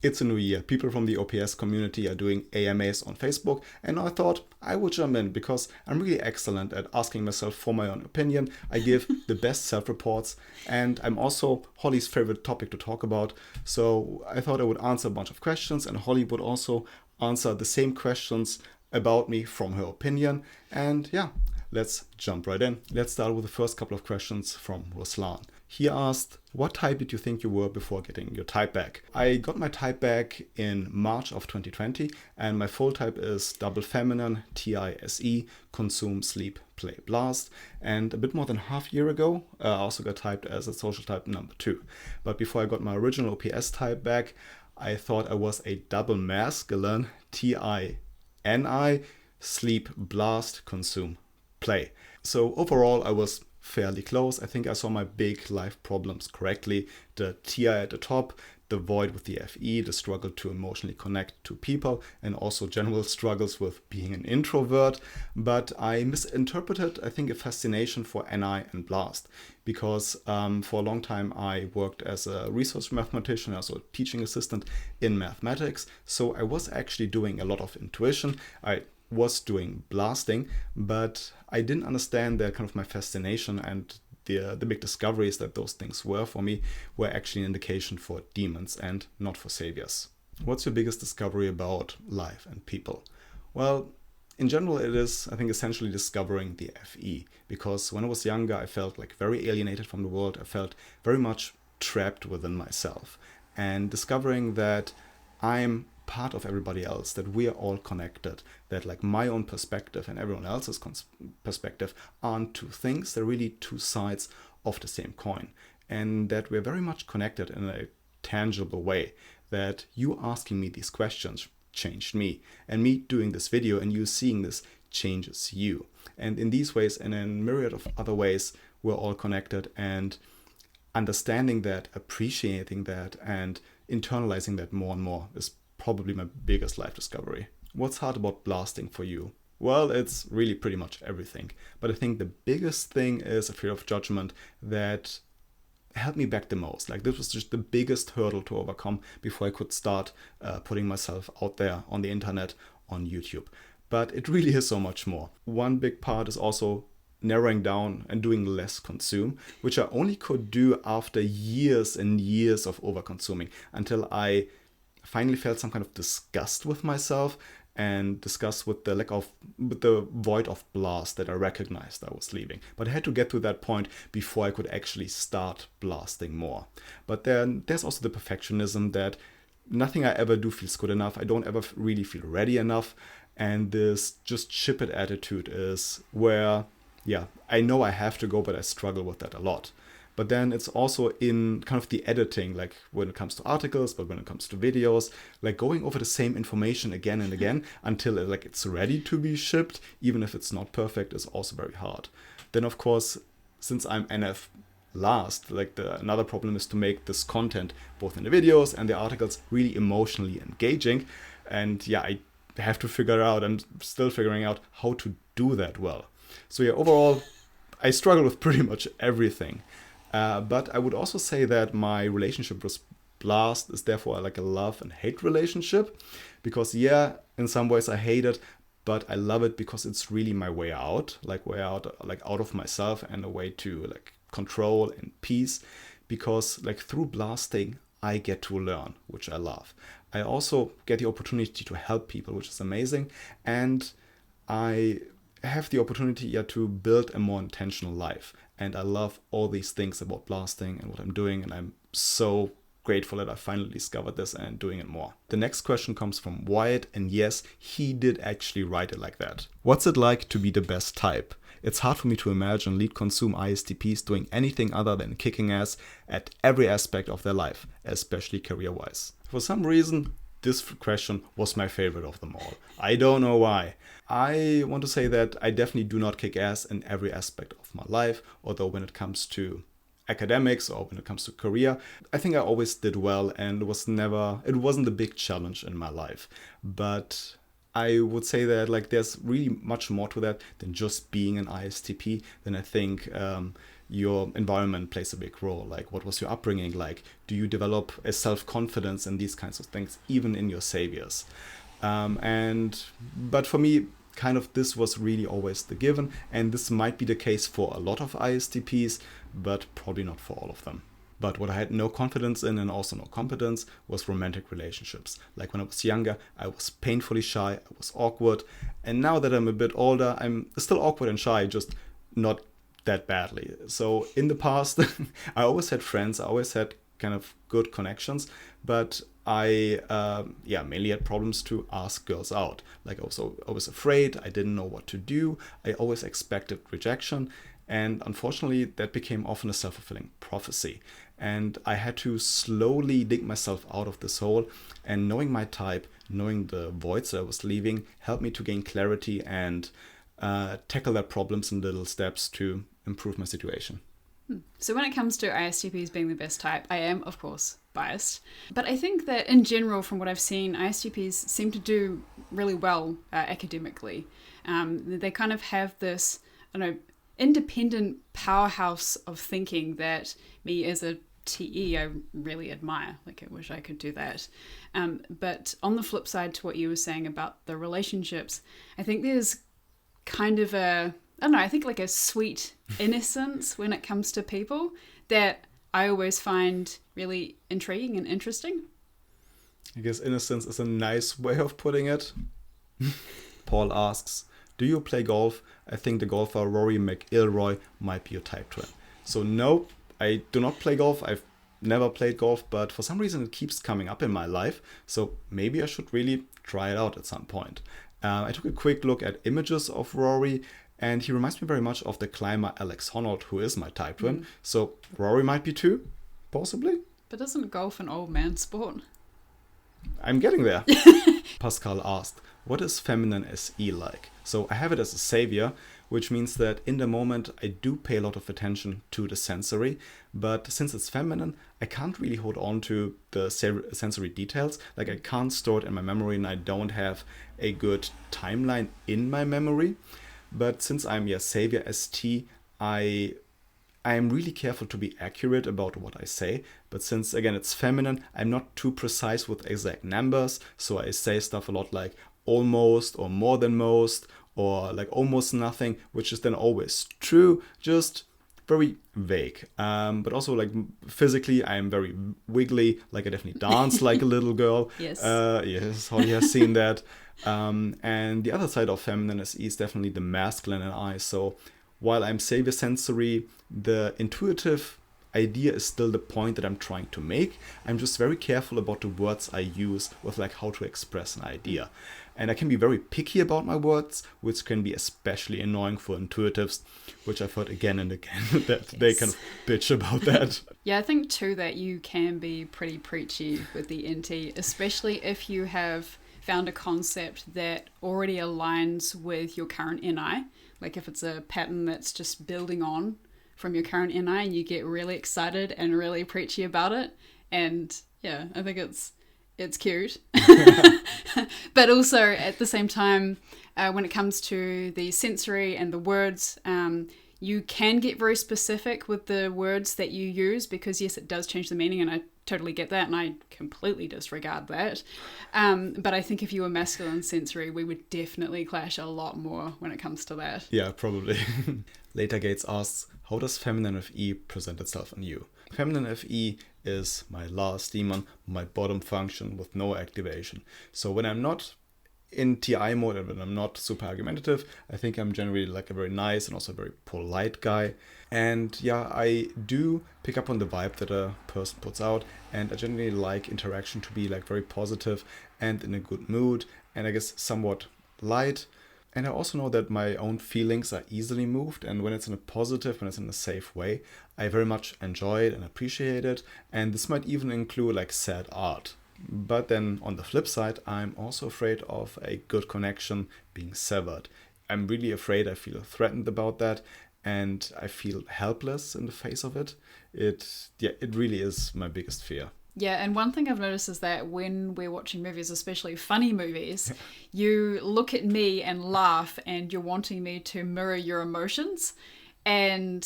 It's a new year. People from the OPS community are doing AMAs on Facebook, and I thought I would jump in because I'm really excellent at asking myself for my own opinion. I give the best self-reports, and I'm also Holly's favorite topic to talk about. So I thought I would answer a bunch of questions, and Holly would also answer the same questions about me from her opinion. And yeah, let's jump right in. Let's start with the first couple of questions from Ruslan. He asked, what type did you think you were before getting your type back? I got my type back in March of 2020, and my full type is double feminine, TISE, consume, sleep, play, blast. And a bit more than half a year ago, I also got typed as a social type number 2. But before I got my original OPS type back, I thought I was a double masculine, TINI, sleep, blast, consume, play. So overall, I was fairly close. I think I saw my big life problems correctly. The TI at the top, the void with the FE, the struggle to emotionally connect to people, and also general struggles with being an introvert. But I misinterpreted, I think, a fascination for NI and Blast, because for a long time I worked as a research mathematician, also a teaching assistant in mathematics. So I was actually doing a lot of intuition. I was doing blasting, but I didn't understand that kind of my fascination, and the big discoveries that those things were for me were actually an indication for demons and not for saviors. What's your biggest discovery about life and people? Well, in general, it is, I think, essentially discovering the FE, because when I was younger, I felt like very alienated from the world. I felt very much trapped within myself, and discovering that I'm part of everybody else, that we are all connected, that like my own perspective and everyone else's perspective aren't two things, they're really two sides of the same coin, and that we're very much connected in a tangible way, that you asking me these questions changed me, and me doing this video and you seeing this changes you. And in these ways and in a myriad of other ways, we're all connected, and understanding that, appreciating that, and internalizing that more and more is probably my biggest life discovery. What's hard about blasting for you? Well, it's really pretty much everything. But I think the biggest thing is a fear of judgment that held me back the most. Like, this was just the biggest hurdle to overcome before I could start putting myself out there on the internet, on YouTube. But it really is so much more. One big part is also narrowing down and doing less consume, which I only could do after years and years of over-consuming, until I finally felt some kind of disgust with myself and disgust with the void of blast that I recognized I was leaving. But I had to get to that point before I could actually start blasting more. But then there's also the perfectionism that nothing I ever do feels good enough. I don't ever really feel ready enough. And this just ship it attitude is where, yeah, I know I have to go, but I struggle with that a lot. But then it's also in kind of the editing, like when it comes to articles, but when it comes to videos, like going over the same information again and again until it's ready to be shipped, even if it's not perfect, is also very hard. Then of course, since I'm NF last, another problem is to make this content, both in the videos and the articles, really emotionally engaging. And yeah, I have to figure out, I'm still figuring out how to do that well. So yeah, overall, I struggle with pretty much everything. But I would also say that my relationship with Blast is therefore like a love and hate relationship, because yeah, in some ways I hate it, but I love it because it's really my way out out of myself, and a way to like control and peace, because like through blasting I get to learn, which I love. I also get the opportunity to help people, which is amazing, and I have the opportunity to build a more intentional life. And I love all these things about blasting and what I'm doing, and I'm so grateful that I finally discovered this and doing it more. The next question comes from Wyatt, and yes, he did actually write it like that. What's it like to be the best type? It's hard for me to imagine lead consume ISTPs doing anything other than kicking ass at every aspect of their life, especially career-wise. For some reason, this question was my favorite of them all. I don't know why. I want to say that I definitely do not kick ass in every aspect of my life, although when it comes to academics or when it comes to career, I think I always did well, and it wasn't a big challenge in my life. But I would say that there's really much more to that than just being an ISTP. Then I think your environment plays a big role. Like, what was your upbringing like? Do you develop a self-confidence in these kinds of things, even in your saviors? But for me, kind of this was really always the given, and this might be the case for a lot of ISTPs, but probably not for all of them. But what I had no confidence in and also no competence was romantic relationships. Like when I was younger, I was painfully shy, I was awkward, and now that I'm a bit older, I'm still awkward and shy, just not that badly. So in the past, I always had friends, I always had kind of good connections, but I mainly had problems to ask girls out. Like I was afraid, I didn't know what to do, I always expected rejection, and unfortunately that became often a self-fulfilling prophecy. And I had to slowly dig myself out of this hole, and knowing my type, knowing the voids that I was leaving, helped me to gain clarity and tackle that problems in little steps to improve my situation. So when it comes to ISTPs being the best type, I am, of course, biased. But I think that in general, from what I've seen, ISTPs seem to do really well academically. They kind of have this, independent powerhouse of thinking that me as a TE I really admire. Like, I wish I could do that. But on the flip side to what you were saying about the relationships, I think there's kind of I think like a sweet innocence when it comes to people that I always find really intriguing and interesting. I guess innocence is a nice way of putting it. Paul asks, do you play golf? I think the golfer Rory McIlroy might be your type twin. So no, I do not play golf. I've never played golf, but for some reason it keeps coming up in my life. So maybe I should really try it out at some point. I took a quick look at images of Rory, and he reminds me very much of the climber Alex Honnold, who is my type twin. So Rory might be too, possibly. But isn't golf an old man sport? I'm getting there. Pascal asked, what is feminine SE like? So I have it as a savior, which means that in the moment I do pay a lot of attention to the sensory, but since it's feminine, I can't really hold on to the sensory details. Like I can't store it in my memory, and I don't have a good timeline in my memory. But since I'm savior ST, I am really careful to be accurate about what I say. But since, again, it's feminine, I'm not too precise with exact numbers. So I say stuff a lot like almost or more than most or like almost nothing, which is then always true, just very vague. But also like physically, I'm very wiggly. Like I definitely dance like a little girl. Yes. Yes, Holly has seen that. And the other side of feminine is definitely the masculine in I. So while I'm savior sensory, the intuitive idea is still the point that I'm trying to make. I'm just very careful about the words I use with like how to express an idea. And I can be very picky about my words, which can be especially annoying for intuitives, which I've heard again and again that they kind of bitch about that. Yeah, I think too that you can be pretty preachy with the NT, especially if you have found a concept that already aligns with your current NI. Like if it's a pattern that's just building on from your current NI and you get really excited and really preachy about it. And yeah, I think it's cute. But also at the same time, when it comes to the sensory and the words, you can get very specific with the words that you use because yes, it does change the meaning, and I totally get that and I completely disregard that. But I think if you were masculine sensory, we would definitely clash a lot more when it comes to that. Yeah, probably. Later Gates asks, how does feminine FE present itself in you? Feminine FE is my last demon, my bottom function with no activation. So when I'm not in TI mode and when I'm not super argumentative, I think I'm generally like a very nice and also very polite guy. And yeah, I do pick up on the vibe that a person puts out, and I generally like interaction to be like very positive and in a good mood, and I guess somewhat light. And I also know that my own feelings are easily moved, and when it's in a positive, when it's in a safe way, I very much enjoy it and appreciate it. And this might even include like sad art. But then on the flip side, I'm also afraid of a good connection being severed. I'm really afraid, I feel threatened about that, and I feel helpless in the face of it. It really is my biggest fear. Yeah, and one thing I've noticed is that when we're watching movies, especially funny movies, you look at me and laugh and you're wanting me to mirror your emotions. And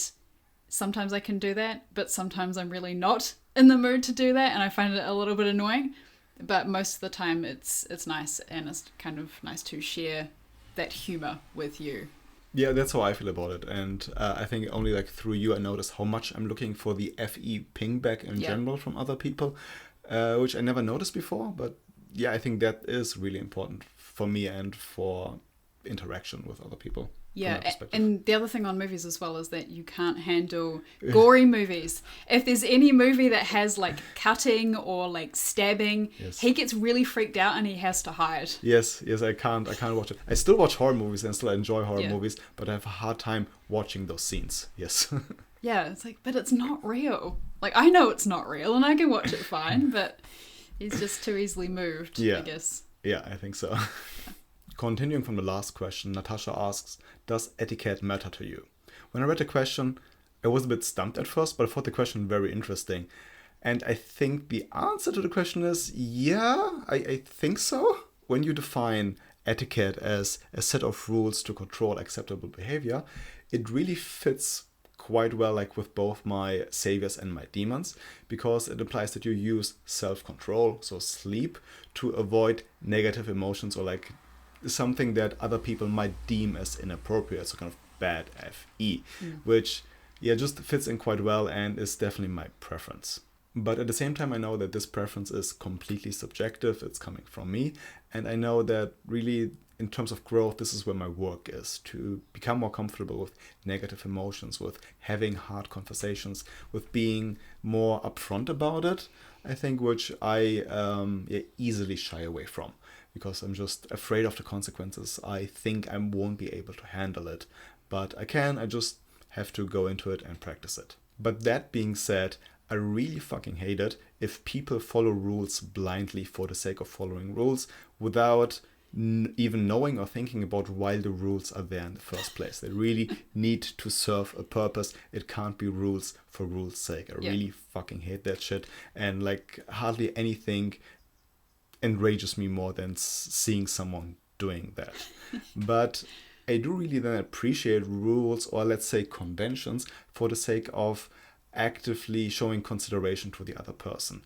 sometimes I can do that, but sometimes I'm really not in the mood to do that, and I find it a little bit annoying. But most of the time it's nice, and it's kind of nice to share that humor with you. Yeah, that's how I feel about it. And I think only like through you, I noticed how much I'm looking for the FE ping back in general from other people, which I never noticed before. But yeah, I think that is really important for me and for interaction with other people. Yeah, and the other thing on movies as well is that you can't handle gory movies. If there's any movie that has like cutting or like stabbing, he gets really freaked out and he has to hide. Yes, I can't watch it. I still watch horror movies and still enjoy horror movies, but I have a hard time watching those scenes. Yes. Yeah, it's like, but it's not real. Like, I know it's not real and I can watch it fine, but he's just too easily moved, I guess. Yeah, I think so. Continuing from the last question, Natasha asks, does etiquette matter to you? When I read the question, I was a bit stumped at first, but I thought the question very interesting. And I think the answer to the question is, yeah, I think so. When you define etiquette as a set of rules to control acceptable behavior, it really fits quite well like with both my saviors and my demons, because it implies that you use self-control, so sleep, to avoid negative emotions or like something that other people might deem as inappropriate, so kind of bad FE, which just fits in quite well and is definitely my preference. But at the same time, I know that this preference is completely subjective. It's coming from me, and I know that really in terms of growth, this is where my work is, to become more comfortable with negative emotions, with having hard conversations, with being more upfront about it, I think, which I easily shy away from, because I'm just afraid of the consequences. I think I won't be able to handle it, but I just have to go into it and practice it. But that being said, I really fucking hate it if people follow rules blindly for the sake of following rules without even knowing or thinking about why the rules are there in the first place. They really need to serve a purpose. It can't be rules for rules' sake. I really fucking hate that shit. And like hardly anything enrages me more than seeing someone doing that. But I do really then appreciate rules, or let's say conventions, for the sake of actively showing consideration to the other person,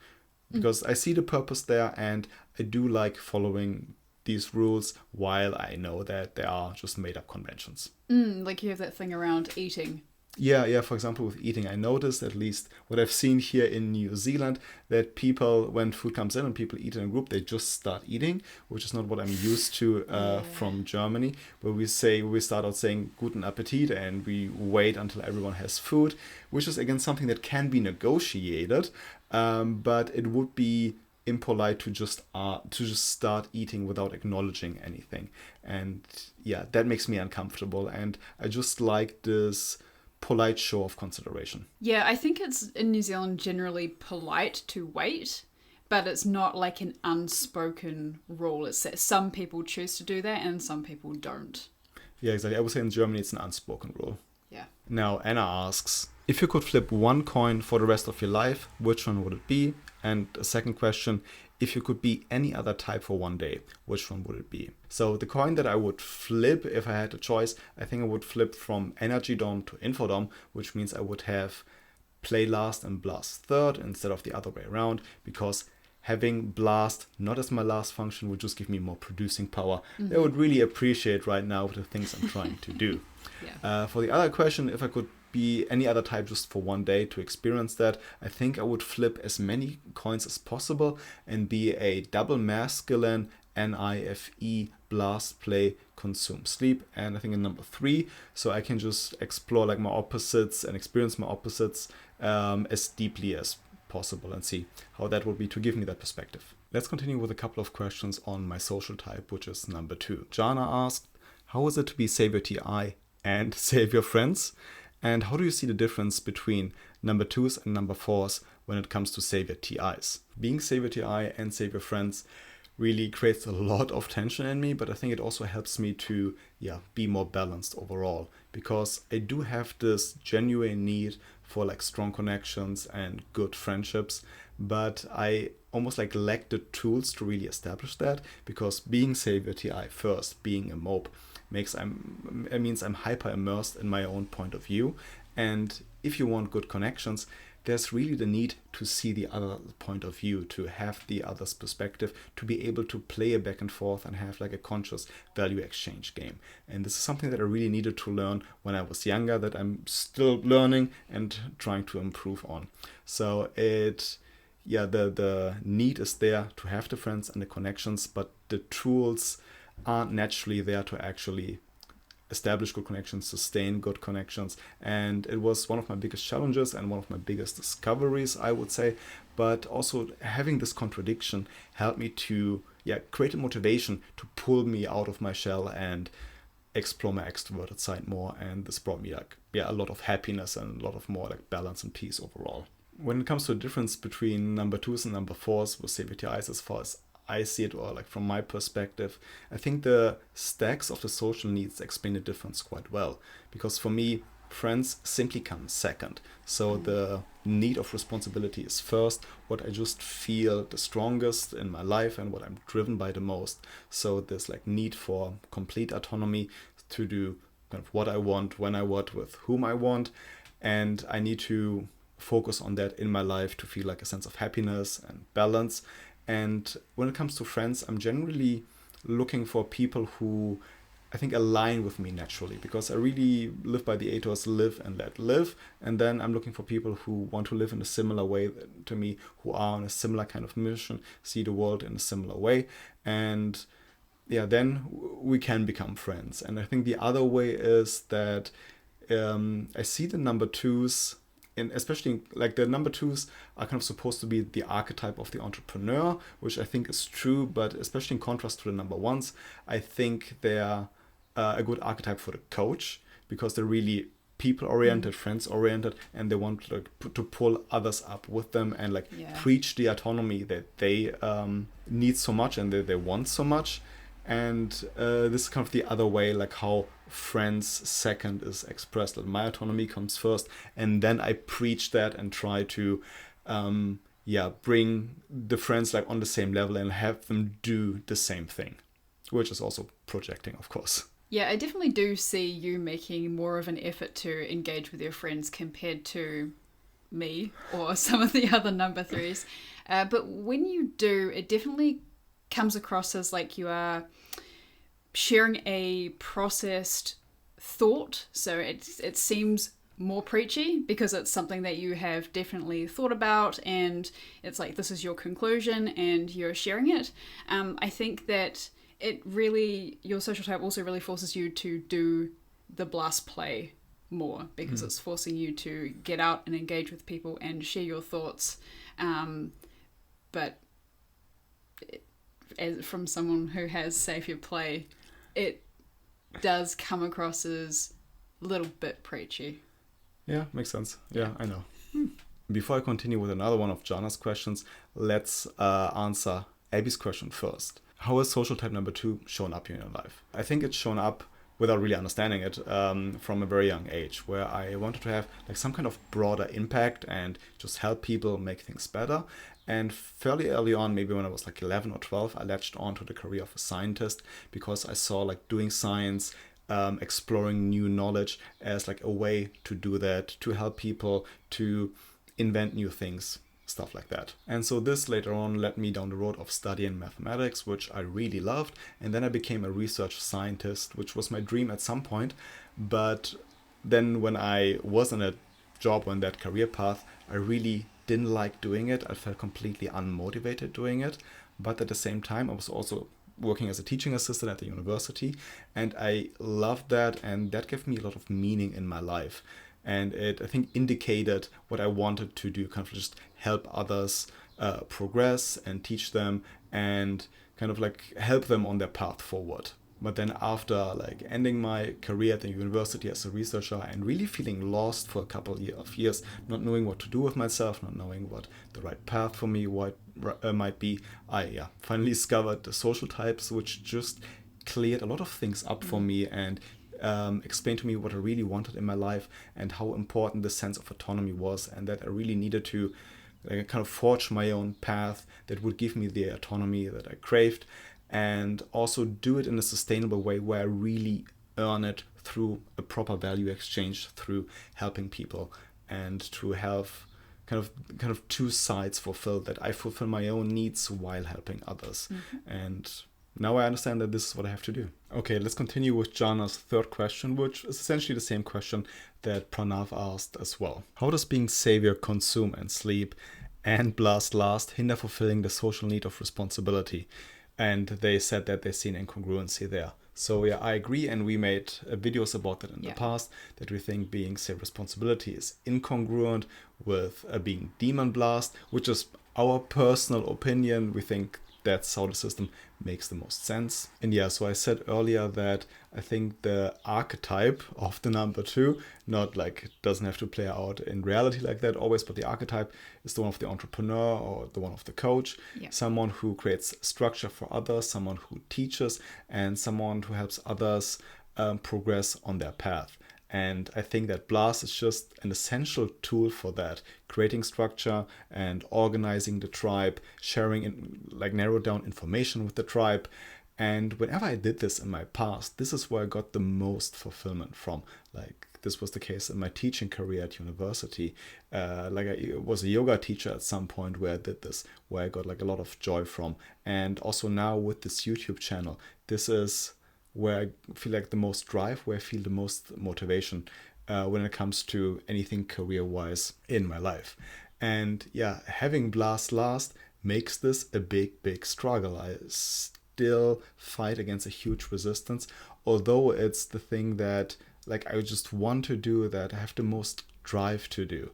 because I see the purpose there, and I do like following these rules while I know that they are just made up conventions. Like you have that thing around eating. Yeah. For example, with eating, I noticed, at least what I've seen here in New Zealand, that people, when food comes in and people eat in a group, they just start eating, which is not what I'm used to from Germany, where we start out saying Guten Appetit and we wait until everyone has food, which is again something that can be negotiated, but it would be impolite to just start eating without acknowledging anything. And that makes me uncomfortable, and I just like this polite show of consideration. Yeah, I think it's in New Zealand generally polite to wait, but it's not like an unspoken rule. It's that some people choose to do that and some people don't. Yeah, exactly. I would say in Germany it's an unspoken rule. Yeah. Now Anna asks, if you could flip one coin for the rest of your life, which one would it be? And a second question, if you could be any other type for one day, which one would it be? So the coin that I would flip if I had a choice, I think I would flip from Energy Dom to Info Dom, which means I would have play last and blast third instead of the other way around, because having blast not as my last function would just give me more producing power. I would really appreciate right now the things I'm trying to do. For the other question, if I could be any other type just for one day to experience that, I think I would flip as many coins as possible and be a double masculine NIFE blast play consume sleep, and I think in number 3, so I can just explore like my opposites and experience my opposites as deeply as possible and see how that would be to give me that perspective. Let's continue with a couple of questions on my social type, which is number 2. Jana asked, how is it to be Savior TI and Savior Friends? And how do you see the difference between number 2s and number 4s when it comes to Savior TIs? Being Savior TI and Savior Friends really creates a lot of tension in me, but I think it also helps me to be more balanced overall, because I do have this genuine need for like strong connections and good friendships, but I almost like lack the tools to really establish that, because being Savior TI first, being a mope, means I'm hyper immersed in my own point of view, and if you want good connections, there's really the need to see the other point of view, to have the other's perspective, to be able to play a back and forth and have like a conscious value exchange game. And this is something that I really needed to learn when I was younger, that I'm still learning and trying to improve on. So the need is there to have the friends and the connections, but the tools aren't naturally there to actually establish good connections, sustain good connections. And it was one of my biggest challenges and one of my biggest discoveries, I would say. But also having this contradiction helped me to create a motivation to pull me out of my shell and explore my extroverted side more. And this brought me a lot of happiness and a lot of more like balance and peace overall. When it comes to the difference between number 2s and number 4s with CBTIs, as far as I see it, or like from my perspective, I think the stacks of the social needs explain the difference quite well. Because for me, friends simply come second. So the need of responsibility is first, what I just feel the strongest in my life and what I'm driven by the most. So there's like need for complete autonomy to do kind of what I want, when I want, with whom I want. And I need to focus on that in my life to feel like a sense of happiness and balance. And when it comes to friends, I'm generally looking for people who I think align with me naturally, because I really live by the ethos live and let live. And then I'm looking for people who want to live in a similar way to me, who are on a similar kind of mission, see the world in a similar way. And then we can become friends. And I think the other way is that I see the number 2s, and especially like the number 2s are kind of supposed to be the archetype of the entrepreneur, which I think is true, but especially in contrast to the number 1s, I think they're a good archetype for the coach, because they're really people-oriented, friends-oriented, and they want to pull others up with them and preach the autonomy that they need so much and that they want so much. And this is kind of the other way, like how friends second is expressed. Like my autonomy comes first, and then I preach that and try to bring the friends like on the same level and have them do the same thing, which is also projecting, of course. Yeah, I definitely do see you making more of an effort to engage with your friends compared to me or some of the other number 3s. But when you do, it definitely comes across as like you are sharing a processed thought. So it seems more preachy because it's something that you have definitely thought about, and it's like this is your conclusion and you're sharing it. I think that your social type also really forces you to do the blast play more, because it's forcing you to get out and engage with people and share your thoughts. But from someone who has savior play, it does come across as a little bit preachy. Yeah, makes sense. Yeah, I know. Before I continue with another one of Jana's questions, let's answer Abby's question first. How has social type number 2 shown up in your life? I think it's shown up without really understanding it from a very young age, where I wanted to have like some kind of broader impact and just help people make things better. And fairly early on, maybe when I was like 11 or 12, I latched on to the career of a scientist, because I saw like doing science, exploring new knowledge as like a way to do that, to help people, to invent new things, stuff like that. And so this later on led me down the road of studying mathematics, which I really loved. And then I became a research scientist, which was my dream at some point. But then when I was in a job on that career path, I really didn't like doing it. I felt completely unmotivated doing it. But at the same time, I was also working as a teaching assistant at the university, and I loved that, and that gave me a lot of meaning in my life. And it, I think, indicated what I wanted to do, kind of just help others progress and teach them and kind of like help them on their path forward. But then after like ending my career at the university as a researcher and really feeling lost for a couple of years, not knowing what to do with myself, not knowing what the right path for me might be, I finally discovered the social types, which just cleared a lot of things up for me and explained to me what I really wanted in my life and how important the sense of autonomy was, and that I really needed to kind of forge my own path that would give me the autonomy that I craved, and also do it in a sustainable way where I really earn it through a proper value exchange, through helping people and to have kind of two sides fulfilled, that I fulfill my own needs while helping others. And now I understand that this is what I have to do. Okay, let's continue with Jana's third question, which is essentially the same question that Pranav asked as well. How does being savior, consume and sleep and blast last hinder fulfilling the social need of responsibility? And they said that they see an incongruency there. So yeah, I agree, and we made videos about that in the past, that we think being savior responsibility is incongruent with being demon blast, which is our personal opinion. We think that's how the system makes the most sense. And yeah, so I said earlier that I think the archetype of the number 2, not like it doesn't have to play out in reality like that always, but the archetype is the one of the entrepreneur or the one of the coach, someone who creates structure for others, someone who teaches, and someone who helps others progress on their path. And I think that Blast is just an essential tool for that, creating structure and organizing the tribe, sharing like narrowed down information with the tribe. And whenever I did this in my past, this is where I got the most fulfillment from. Like this was the case in my teaching career at university. Like I was a yoga teacher at some point where I did this, where I got like a lot of joy from. And also now with this YouTube channel, this is where I feel like the most drive, where I feel the most motivation when it comes to anything career-wise in my life. And yeah, having Blast last makes this a big struggle. I still fight against a huge resistance, although it's the thing that like I just want to do, that I have the most drive to do.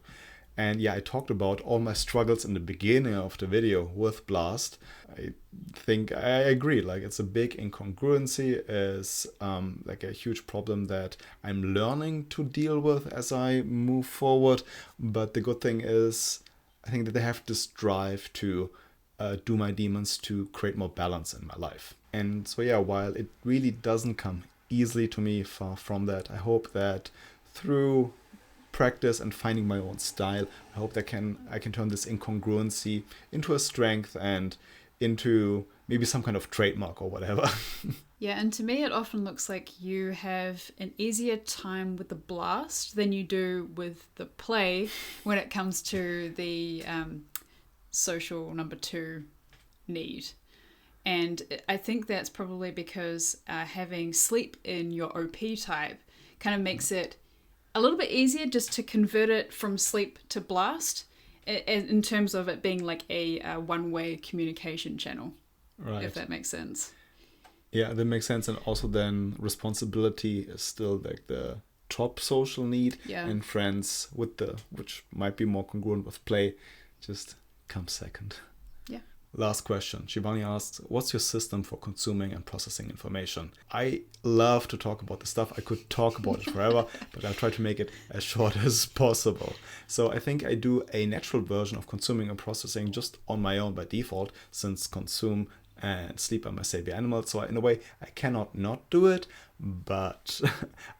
And yeah, I talked about all my struggles in the beginning of the video with Blast. I think I agree, like it's a big incongruency, is like a huge problem that I'm learning to deal with as I move forward. But the good thing is, I think that I have this drive to do my demons, to create more balance in my life. And so yeah, while it really doesn't come easily to me, far from that, I hope that through practice and finding my own style, I hope that I can turn this incongruency into a strength and into maybe some kind of trademark or whatever. Yeah, and to me it often looks like you have an easier time with the Blast than you do with the play when it comes to the social number 2 need. And I think that's probably because having sleep in your OP type kind of makes it a little bit easier just to convert it from sleep to Blast, in terms of it being like a one-way communication channel, right? If that makes sense. Yeah, that makes sense. And also then responsibility is still like the top social need, and friends with which might be more congruent with play, just comes second. Last question. Shivani asks, what's your system for consuming and processing information? I love to talk about this stuff. I could talk about it forever, but I'll try to make it as short as possible. So I think I do a natural version of consuming and processing just on my own by default, since consume and sleep are my savior animals. So in a way, I cannot not do it, but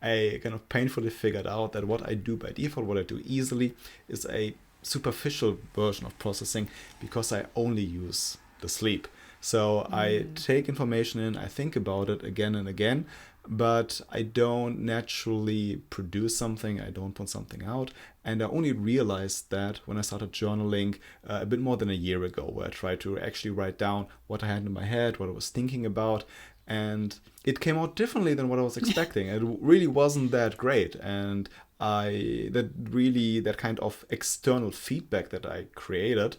I kind of painfully figured out that what I do by default, what I do easily, is a superficial version of processing, because I only use the sleep. So I take information in, I think about it again and again, but I don't naturally produce something, I don't put something out. And I only realized that when I started journaling a bit more than a year ago, where I tried to actually write down what I had in my head, what I was thinking about, and it came out differently than what I was expecting. It really wasn't that great, and that kind of external feedback that I created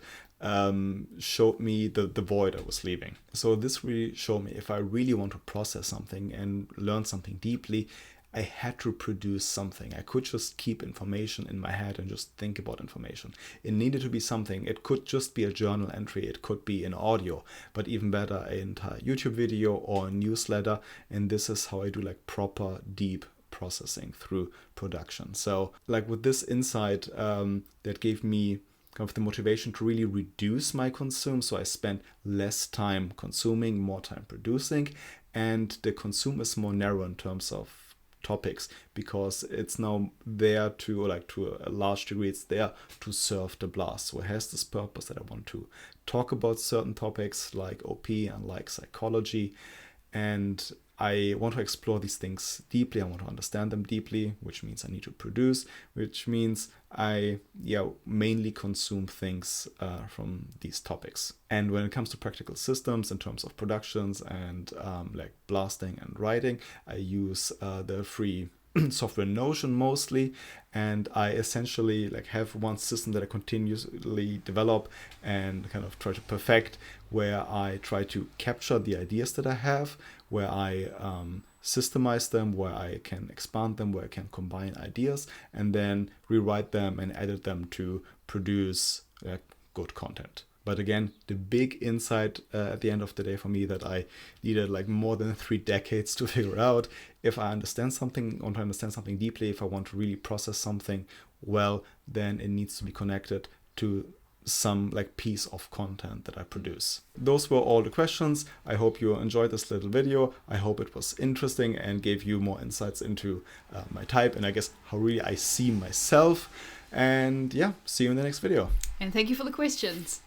showed me the void I was leaving. So this really showed me, if I really want to process something and learn something deeply, I had to produce something. I could just keep information in my head and just think about information. It needed to be something. It could just be a journal entry. It could be an audio, but even better, an entire YouTube video or a newsletter. And this is how I do like proper deep processing through production. So like with this insight, that gave me kind of the motivation to really reduce my consume. So I spend less time consuming, more time producing, and the consume is more narrow in terms of topics, because it's now there to a large degree, it's there to serve the Blast. So it has this purpose that I want to talk about certain topics like OP and like psychology. And I want to explore these things deeply. I want to understand them deeply, which means I need to produce, which means I mainly consume things from these topics. And when it comes to practical systems in terms of productions and like blasting and writing, I use the free software Notion mostly, and I essentially like have one system that I continuously develop and kind of try to perfect, where I try to capture the ideas that I have, where I systemize them, where I can expand them, where I can combine ideas and then rewrite them and edit them to produce good content. But again, the big insight at the end of the day for me that I needed like more than 3 decades to figure out, if I understand something, want to understand something deeply, if I want to really process something well, then it needs to be connected to some like piece of content that I produce. Those were all the questions. I hope you enjoyed this little video. I hope it was interesting and gave you more insights into my type and I guess how really I see myself. And yeah, see you in the next video. And thank you for the questions.